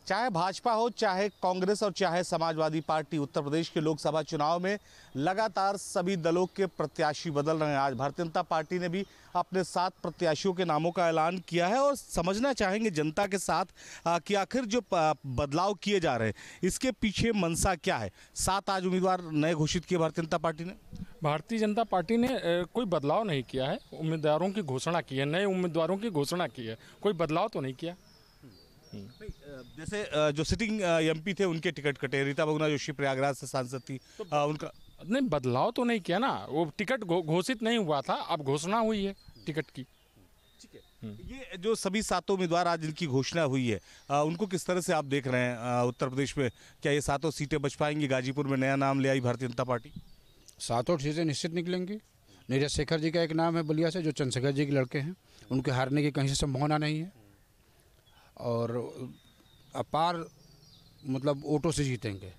चाहे भाजपा हो, चाहे कांग्रेस और चाहे समाजवादी पार्टी, उत्तर प्रदेश के लोकसभा चुनाव में लगातार सभी दलों के प्रत्याशी बदल रहे हैं। आज भारतीय जनता पार्टी ने भी अपने 7 प्रत्याशियों के नामों का ऐलान किया है और समझना चाहेंगे जनता के साथ कि आखिर जो बदलाव किए जा रहे हैं इसके पीछे मंशा क्या है। 7 आज उम्मीदवार नए घोषित किए भारतीय जनता पार्टी ने। भारतीय जनता पार्टी ने कोई बदलाव नहीं किया है, उम्मीदवारों की घोषणा की है, नए उम्मीदवारों की घोषणा की है, कोई बदलाव तो नहीं किया। जैसे जो सिटिंग एमपी थे उनके टिकट कटे, रीता बहुगुणा जोशी प्रयागराज से सांसद थी, उनका नहीं बदलाव तो नहीं किया ना, वो टिकट घोषित नहीं हुआ था, अब घोषणा हुई है टिकट की। ठीक है, ये जो सभी 7 उम्मीदवार आज जिनकी घोषणा हुई है उनको किस तरह से आप देख रहे हैं उत्तर प्रदेश में? क्या ये 7 सीटें बच पाएंगी? गाजीपुर में नया नाम ले आई भारतीय जनता पार्टी। 7 सीटें निश्चित निकलेंगी। नीरज शेखर जी का एक नाम है बलिया से, जो चंद्रशेखर जी के लड़के हैं, उनके हारने की कहीं से संभावना नहीं है और अपार मतलब वोटों से जीतेंगे।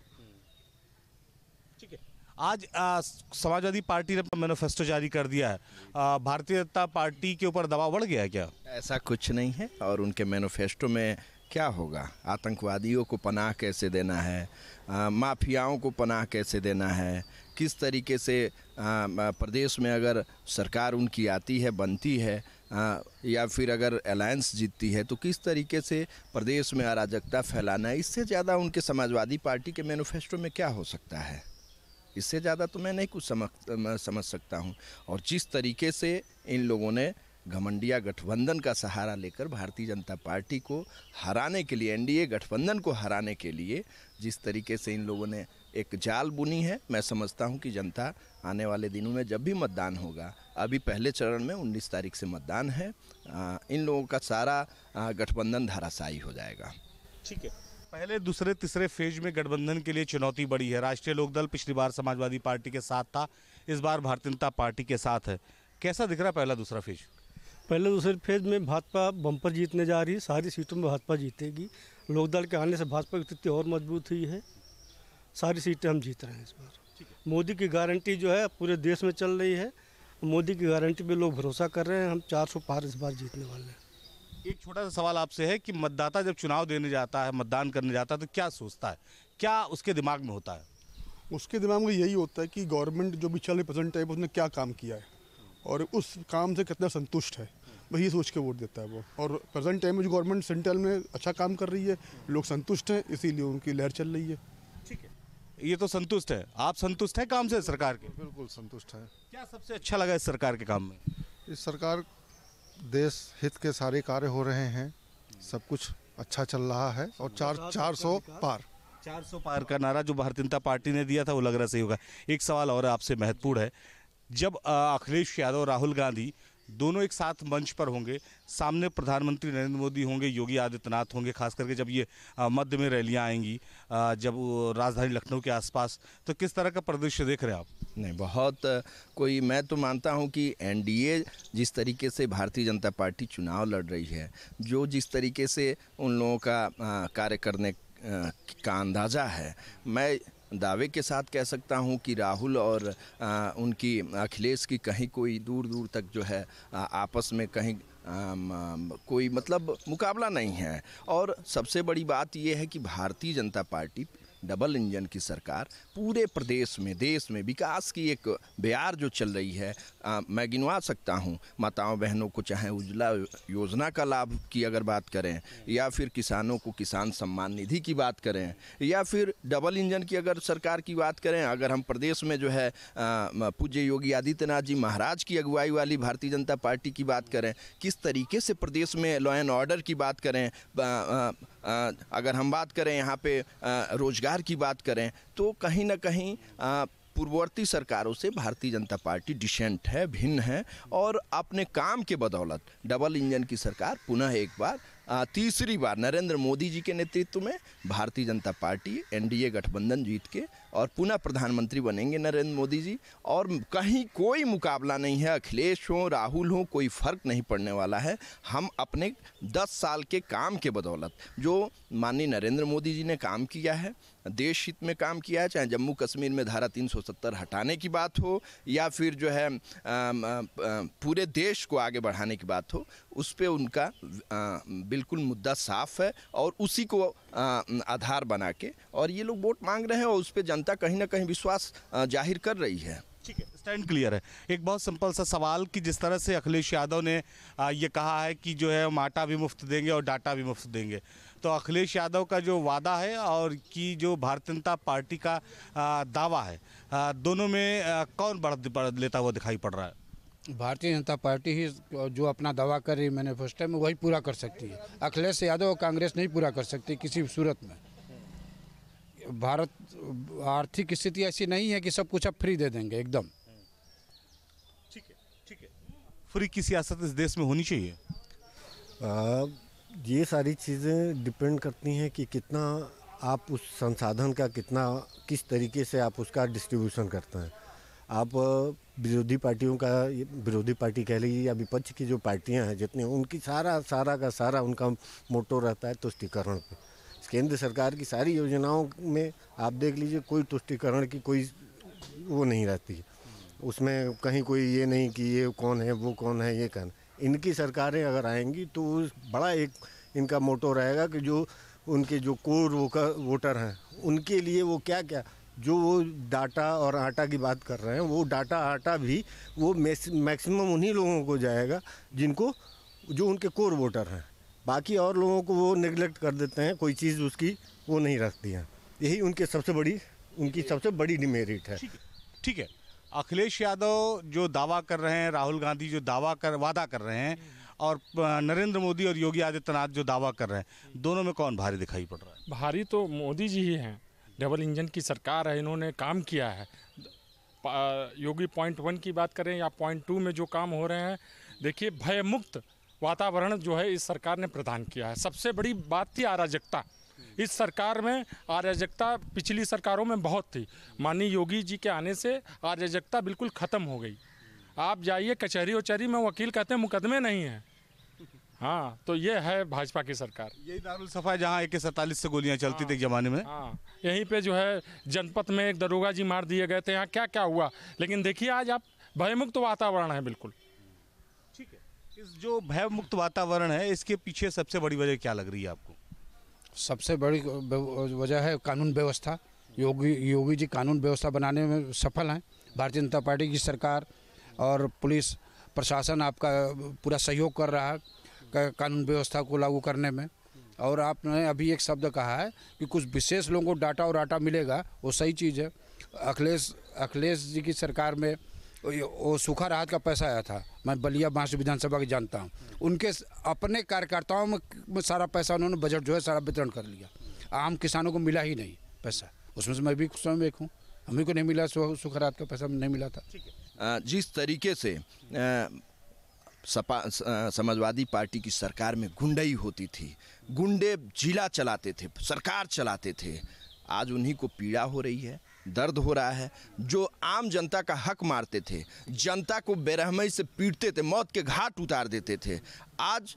ठीक है, आज समाजवादी पार्टी ने अपना मैनिफेस्टो जारी कर दिया है। भारतीय जनता पार्टी के ऊपर दबाव बढ़ गया है क्या? ऐसा कुछ नहीं है। और उनके मैनिफेस्टो में क्या होगा? आतंकवादियों को पनाह कैसे देना है, माफियाओं को पनाह कैसे देना है, किस तरीके से प्रदेश में अगर सरकार उनकी आती है, बनती है, या फिर अगर अलायंस जीतती है तो किस तरीके से प्रदेश में अराजकता फैलाना है। इससे ज़्यादा उनके समाजवादी पार्टी के मैनिफेस्टो में क्या हो सकता है? इससे ज़्यादा तो मैं नहीं कुछ समझ सकता हूँ। और जिस तरीके से इन लोगों ने घमंडिया गठबंधन का सहारा लेकर भारतीय जनता पार्टी को हराने के लिए, एनडीए गठबंधन को हराने के लिए जिस तरीके से इन लोगों ने एक जाल बुनी है, मैं समझता हूं कि जनता आने वाले दिनों में जब भी मतदान होगा, अभी पहले चरण में 19 तारीख से मतदान है, इन लोगों का सारा गठबंधन धराशायी हो जाएगा। ठीक है, पहले दूसरे तीसरे फेज में गठबंधन के लिए चुनौती बड़ी है। राष्ट्रीय लोकदल पिछली बार समाजवादी पार्टी के साथ था, इस बार भारतीय जनता पार्टी के साथ है। कैसा दिख रहा है पहला दूसरा फेज? पहले दूसरे फेज में भाजपा बम्पर जीतने जा रही है, सारी सीटों में भाजपा जीतेगी। लोकदल के आने से भाजपा की स्थिति और मजबूत हुई है, सारी सीटें हम जीत रहे हैं इस बार। मोदी की गारंटी जो है पूरे देश में चल रही है, मोदी की गारंटी पे लोग भरोसा कर रहे हैं। हम 400 पार इस बार जीतने वाले हैं। एक छोटा सा सवाल आपसे है कि मतदाता जब चुनाव देने जाता है, मतदान करने जाता है, तो क्या सोचता है, क्या उसके दिमाग में होता है? उसके दिमाग में यही होता है कि गवर्नमेंट जो भी चल रही प्रेजेंट टाइम उसने क्या काम किया है और उस काम से कितना संतुष्ट है, वही सोच के वोट देता है वो। और प्रेजेंट टाइम में जो गवर्नमेंट सेंट्रल में अच्छा काम कर रही है, लोग संतुष्ट हैं, इसीलिए उनकी लहर चल रही है। ठीक है, ये तो संतुष्ट है। आप संतुष्ट हैं काम से सरकार के? बिल्कुल संतुष्ट है। क्या सबसे अच्छा लगा इस सरकार के काम में? इस सरकार देश हित के सारे कार्य हो रहे हैं, सब कुछ अच्छा चल रहा है और 400 पार 400 पार का नारा जो भारतीय जनता पार्टी ने दिया था वो लग रहा सही होगा। एक सवाल और आपसे महत्वपूर्ण है, जब अखिलेश यादव, राहुल गांधी दोनों एक साथ मंच पर होंगे, सामने प्रधानमंत्री नरेंद्र मोदी होंगे, योगी आदित्यनाथ होंगे, खास करके जब ये मध्य में रैलियां आएंगी, जब राजधानी लखनऊ के आसपास, तो किस तरह का परिदृश्य देख रहे हैं आप? नहीं, बहुत कोई, मैं तो मानता हूं कि एनडीए जिस तरीके से भारतीय जनता पार्टी चुनाव लड़ रही है, जो जिस तरीके से उन लोगों का कार्य करने का अंदाज़ा है, मैं दावे के साथ कह सकता हूं कि राहुल और उनकी अखिलेश की कहीं कोई दूर दूर तक जो है आपस में कहीं कोई मतलब मुकाबला नहीं है। और सबसे बड़ी बात यह है कि Bharatiya Janata party double engine की सरकार पूरे प्रदेश में, देश में विकास की एक बयार जो चल रही है, मैं गिनवा सकता हूं। माताओं बहनों को चाहे उज्ज्वला योजना का लाभ की अगर बात करें, या फिर किसानों को किसान सम्मान निधि की बात करें, या फिर डबल इंजन की अगर सरकार की बात करें, अगर हम प्रदेश में जो है पूज्य योगी आदित्यनाथ जी महाराज की अगुवाई वाली भारतीय जनता पार्टी की बात करें, किस तरीके से प्रदेश में लॉ एंड ऑर्डर की बात करें, अगर हम बात करें यहाँ पे रोजगार की बात करें, तो कहीं ना कहीं पूर्ववर्ती सरकारों से भारतीय जनता पार्टी डिसेंट है, भिन्न है। और अपने काम के बदौलत डबल इंजन की सरकार पुनः एक बार तीसरी बार नरेंद्र मोदी जी के नेतृत्व में भारतीय जनता पार्टी एनडीए गठबंधन जीत के और पुनः प्रधानमंत्री बनेंगे नरेंद्र मोदी जी। और कहीं कोई मुकाबला नहीं है, अखिलेश हो राहुल हो, कोई फ़र्क नहीं पड़ने वाला है। हम अपने 10 साल के काम के बदौलत जो माननीय नरेंद्र मोदी जी ने काम किया है, देश हित में काम किया है, चाहे जम्मू कश्मीर में धारा 370 हटाने की बात हो या फिर जो है पूरे देश को आगे बढ़ाने की बात हो, उस पे उनका बिल्कुल मुद्दा साफ है और उसी को आधार बना के और ये लोग वोट मांग रहे हैं और उस पे जनता कहीं ना कहीं विश्वास जाहिर कर रही है। ठीक है, स्टैंड क्लियर है। एक बहुत सिंपल सा सवाल कि जिस तरह से अखिलेश यादव ने ये कहा है कि जो है हम आटा भी मुफ्त देंगे और डाटा भी मुफ्त देंगे, तो अखिलेश यादव का जो वादा है और कि जो भारतीय जनता पार्टी का दावा है, दोनों में कौन बढ़ लेता हुआ दिखाई पड़ रहा है? भारतीय जनता पार्टी ही जो अपना दावा कर रही है मैनिफेस्टो में वही पूरा कर सकती है। अखिलेश यादव और कांग्रेस नहीं पूरा कर सकती किसी भी सूरत में। भारत आर्थिक स्थिति ऐसी नहीं है कि सब कुछ अब फ्री दे देंगे एकदम। ठीक है, ठीक है। फ्री की सियासत इस देश में होनी चाहिए। ये सारी चीज़ें डिपेंड करती हैं कि कितना आप उस संसाधन का किस तरीके से आप उसका डिस्ट्रीब्यूशन करते हैं। आप विरोधी पार्टियों का, विरोधी पार्टी कह लीजिए या विपक्ष की जो पार्टियां हैं जितनी, उनकी सारा उनका मोटो रहता है तुष्टीकरण पे। केंद्र सरकार की सारी योजनाओं में आप देख लीजिए कोई तुष्टीकरण की कोई वो नहीं रहती है उसमें, कहीं कोई ये नहीं कि ये कौन है वो कौन है ये कौन। इनकी सरकारें अगर आएंगी तो बड़ा एक इनका मोटो रहेगा कि जो उनके जो कोर वोटर हैं उनके लिए वो क्या क्या जो वो डाटा और आटा की बात कर रहे हैं, वो डाटा आटा भी वो मैक्सिमम उन्हीं लोगों को जाएगा जिनको जो उनके कोर वोटर हैं। बाकी और लोगों को वो नेगलेक्ट कर देते हैं, कोई चीज़ उसकी वो नहीं रखती हैं। यही उनकी सबसे बड़ी डिमेरिट है। ठीक है, अखिलेश यादव जो दावा कर रहे हैं, राहुल गांधी जो वादा कर रहे हैं और नरेंद्र मोदी और योगी आदित्यनाथ जो दावा कर रहे हैं, दोनों में कौन भारी दिखाई पड़ रहा है? भारी तो मोदी जी ही हैं। डबल इंजन की सरकार है, इन्होंने काम किया है। योगी पॉइंट 1 की बात करें या पॉइंट 2 में जो काम हो रहे हैं, देखिए भयमुक्त वातावरण जो है इस सरकार ने प्रदान किया है। सबसे बड़ी बात थी अराजकता। इस सरकार में अराजकता पिछली सरकारों में बहुत थी। माननीय योगी जी के आने से अराजकता बिल्कुल ख़त्म हो गई। आप जाइए कचहरी उचहरी में, वकील कहते हैं मुकदमे नहीं हैं। हाँ, तो ये है भाजपा की सरकार। यही दारुल सफा जहाँ AK-47 से गोलियां चलती थी जमाने में। हाँ, यहीं पे जो है जनपद में एक दरोगा जी मार दिए गए थे। यहाँ क्या क्या हुआ, लेकिन देखिए आज आप भयमुक्त वातावरण है बिल्कुल। ठीक है, इस जो भयमुक्त वातावरण है इसके पीछे सबसे बड़ी वजह क्या लग रही है आपको? सबसे बड़ी वजह है कानून व्यवस्था। योगी जी कानून व्यवस्था बनाने में सफल हैं। भारतीय जनता पार्टी की सरकार और पुलिस प्रशासन आपका पूरा सहयोग कर रहा है कानून व्यवस्था को लागू करने में। और आपने अभी एक शब्द कहा है कि कुछ विशेष लोगों को डाटा और आटा मिलेगा, वो सही चीज़ है। अखिलेश जी की सरकार में वो सूखा राहत का पैसा आया था, मैं बलिया बांस विधानसभा की जानता हूँ। उनके अपने कार्यकर्ताओं में सारा पैसा उन्होंने बजट जो है सारा वितरण कर लिया। आम किसानों को मिला ही नहीं पैसा। उसमें से मैं भी स्वयं एक हूँ, हमें को नहीं मिला, सूखा राहत का पैसा नहीं मिला था। जिस तरीके से समाजवादी पार्टी की सरकार में गुंडई होती थी, गुंडे जिला चलाते थे, सरकार चलाते थे, आज उन्हीं को पीड़ा हो रही है, दर्द हो रहा है। जो आम जनता का हक मारते थे, जनता को बेरहमी से पीटते थे, मौत के घाट उतार देते थे, आज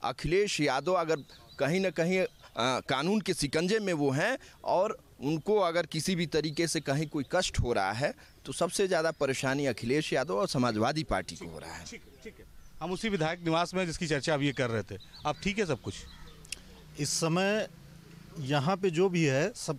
अखिलेश यादव अगर कहीं ना कहीं कानून के शिकंजे में वो हैं और उनको अगर किसी भी तरीके से कहीं कोई कष्ट हो रहा है तो सबसे ज़्यादा परेशानी अखिलेश यादव और समाजवादी पार्टी को हो रहा है। ठीक है, हम उसी विधायक निवास में जिसकी चर्चा अब ये कर रहे थे। अब ठीक है सब कुछ? इस समय यहाँ पे जो भी है सब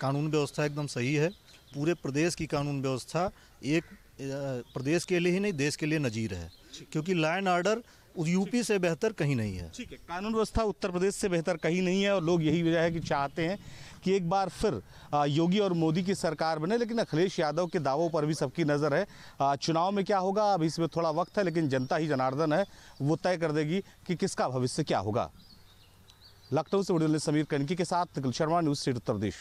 कानून व्यवस्था एकदम सही है। पूरे प्रदेश की कानून व्यवस्था एक प्रदेश के लिए ही नहीं देश के लिए नजीर है, क्योंकि लॉ एंड ऑर्डर यूपी से बेहतर कहीं नहीं है। ठीक है, कानून व्यवस्था उत्तर प्रदेश से बेहतर कहीं नहीं है और लोग यही वजह है कि चाहते हैं कि एक बार फिर योगी और मोदी की सरकार बने। लेकिन अखिलेश यादव के दावों पर भी सबकी नज़र है। चुनाव में क्या होगा अभी इसमें थोड़ा वक्त है, लेकिन जनता ही जनार्दन है, वो तय कर देगी कि किसका भविष्य क्या होगा। लखनऊ से वीडियो समीर कनकी के साथ निखिल शर्मा, न्यूज़ 8 उत्तर प्रदेश।